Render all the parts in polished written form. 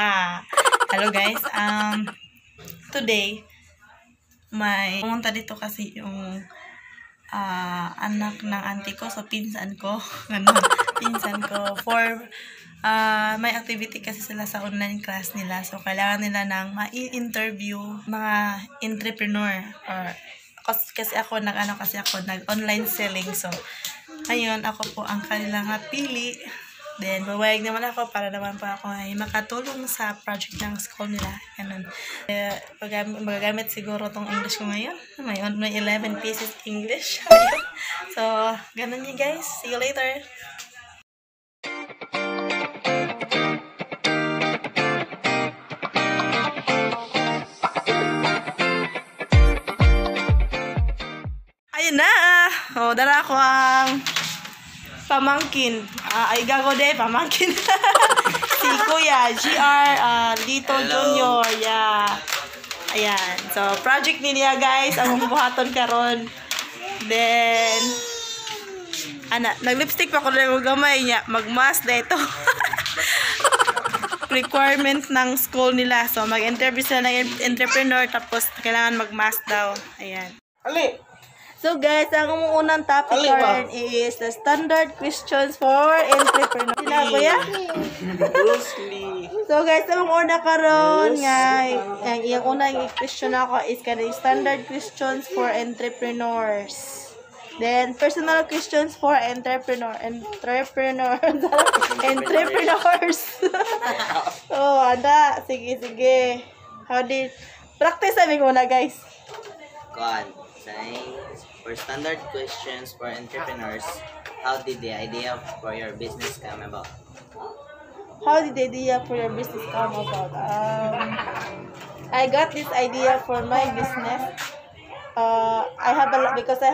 Hello guys. Today may pumunta dito kasi yung anak ng auntie ko, so pinsan ko, pinsan ko for may activity kasi sila sa online class nila. So kailangan nila ng ma-interview mga entrepreneur or kasi ako nag-online selling. So ngayon ako po ang kanilang napili. Then, buwayag naman ako para naman po ako ay makatulong sa project ng school nila. Ganun. Magagamit siguro tong English ko ngayon. May 11 pieces English. So, ganun yun guys. See you later. Ayun na! O, dala ko ang pamangkin. Ay gago de, pamangkin. Si Kuya, GR, Lito Junior. Yeah. Ayan. So, project niya guys, ang buhaton karon. Then, nag-lipstick pa ko na yung gamay niya. Mag-mask na ito. Requirement ng school nila. So, mag-interview sila ng entrepreneur, tapos kailangan mag-mask daw. Ayan. Ali! So guys, ang unang topic is the standard questions for entrepreneur. Sila kuya? So guys, ang una karon nga, yung unang question ako is kanang standard questions for entrepreneurs. Then personal questions for entrepreneurs. Oh, anda. Sige. Practice namin muna guys. For standard questions for entrepreneurs, how did the idea for your business come about? How did the idea for your business come about? I got this idea for my business. I have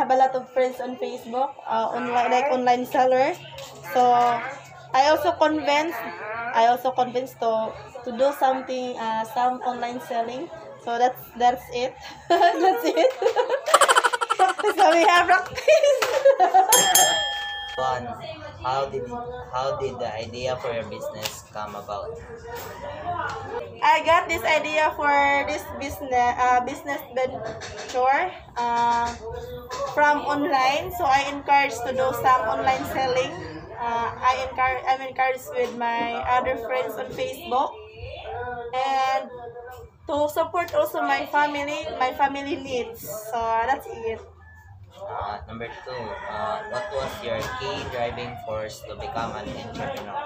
a lot of friends on Facebook, online seller. So I also convinced to do something, some online selling. So that's it. That's it. So we have practice. How did the idea for your business come about? I got this idea for this business venture from online. So I encouraged to do some online selling. I'm encouraged with my other friends on Facebook and to support also my family needs. So that's it. Number 2, what was your key driving force to become an entrepreneur?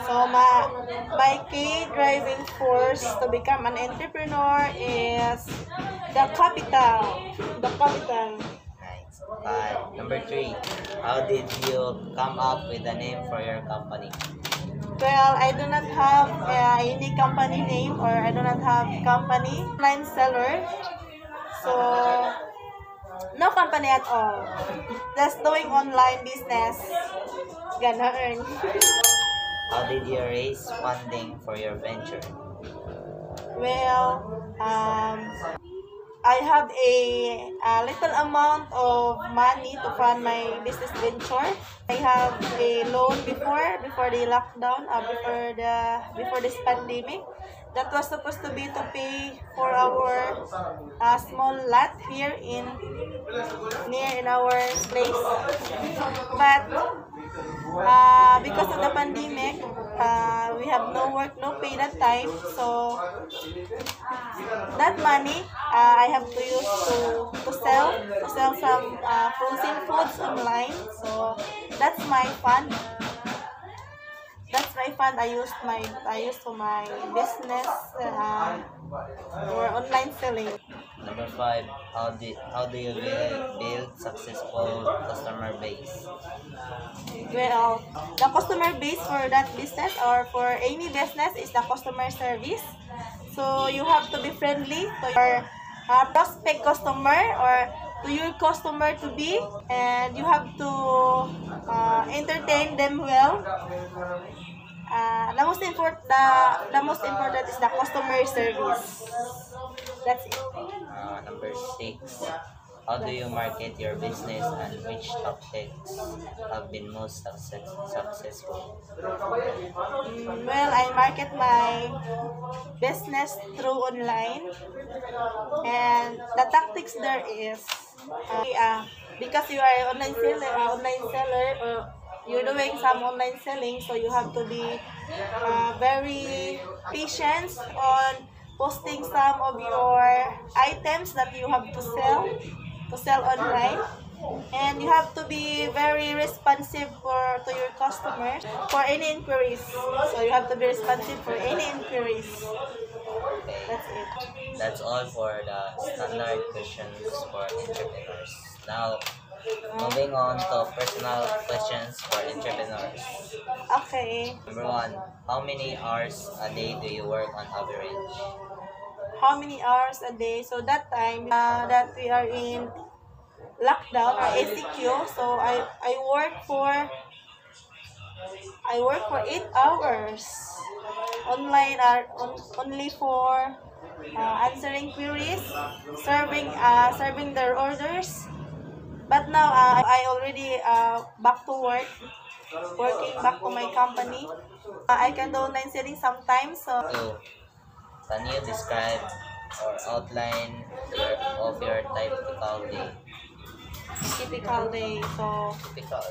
So my key driving force to become an entrepreneur is the capital. Nice. Number 3, how did you come up with a name for your company? Well, I do not have any company name, or I do not have company. Online seller. So no company at all. Just doing online business. Gonna earn. How did you raise funding for your venture? Well, I have a little amount of money to fund my business venture. I have a loan before the lockdown, before this pandemic. That was supposed to be to pay for our small lot here in our place. But because of the pandemic, we have no work, no pay that time. So that money I have to use to sell some frozen foods online. So that's my fund. I used for my business or online selling. Number 5, how do you build successful customer base? Well, the customer base for that business or for any business is the customer service. So you have to be friendly to your prospect customer or to your customer to be, and you have to entertain them well. The most important is the customer service. That's it. Number 6, How do you market your business and which tactics have been most successful? Well, I market my business through online, and the tactics there is because you are online seller, you're doing some online selling, so you have to be very patient on posting some of your items that you have to sell online, and you have to be very responsive to your customers for any inquiries. So you have to be responsive for any inquiries. Okay, That's it. that's all for the standard questions for entrepreneurs. Now, moving on to personal questions for entrepreneurs. Okay. Number one, how many hours a day do you work on average? How many hours a day? So that time that we are in lockdown or ACQ, so I work for 8 hours online, only for answering queries, serving their orders. But now I already back to work, working back to my company. I can do online selling sometimes. So Two, can you describe or outline your typical day? typical day. So Typical.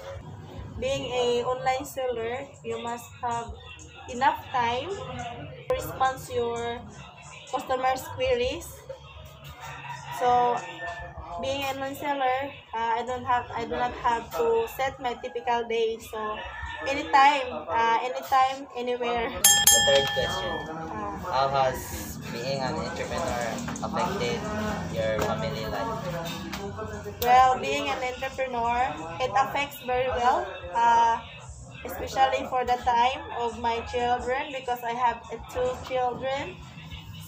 being a online seller, you must have enough time to respond to your customers' queries. So being an online seller, I do not have to set my typical day. So anytime, anywhere. The third question, Uh, how has being an entrepreneur affected your family life? well, being an entrepreneur, it affects very well, especially for the time of my children, because I have two children.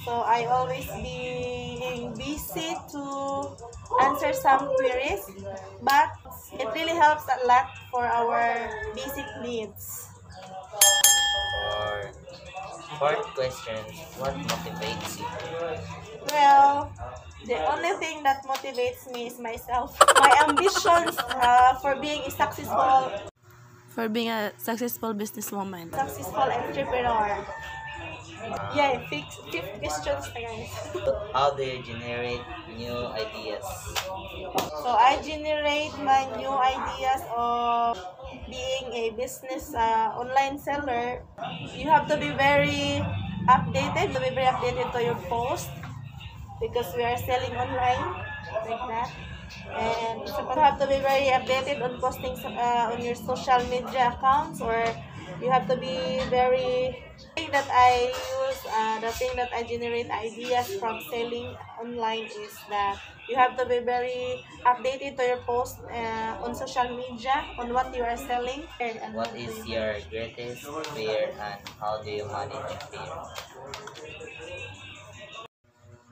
So I always being busy to answer some queries, but it really helps a lot for our basic needs. Or fourth question, what motivates you? Well, the only thing that motivates me is myself. My ambitions for being a successful businesswoman, successful entrepreneur. Yeah, fifth questions na guys. How do you generate new ideas? So I generate my new ideas of being a business online seller. You have to be very updated to your post, because we are selling online like that. And so you have to be very updated on posting on your social media accounts, or you have to be very the thing that I generate ideas from selling online is that you have to be very updated to your post on social media on what you are selling. And What is your greatest fear and how do you manage fear?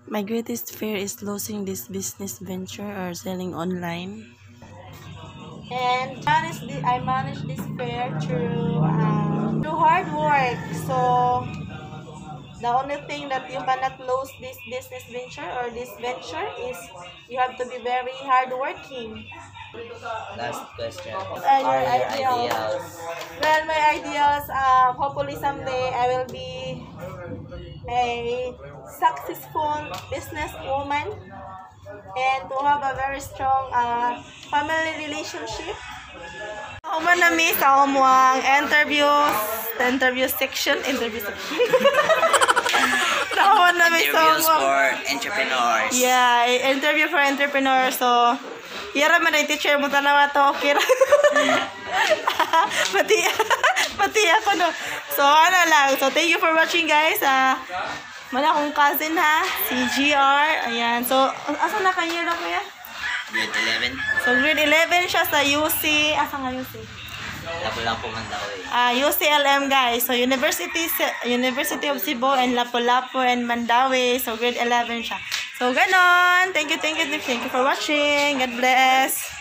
My greatest fear is losing this business venture or selling online. And I manage this fear through hard work. So the only thing that you cannot lose this business venture or this venture is you have to be very hardworking. Last question, what Your are your ideals? ideas? Well, my ideas, hopefully someday I will be a successful businesswoman and to have a very strong family relationship. Ako na mi sa umuang interview section. Ako na mi sa Interviews for entrepreneurs. Yeah, interview for entrepreneurs. So, yara man ay teacher mo tanawa to, okay ra. pati ako no. So, ano lang. So, thank you for watching guys. Mala akong cousin ha, si GR. Ayan. So, asa na kayo na kuya? Grade 11. So, grade 11 siya sa UC. Asa nga UC? Lapu-Lapu man daw eh. UCLM guys. So, University of Cebu and Lapu-Lapu and Mandawi. So, grade 11 siya. So, ganon. Thank you for watching. God bless.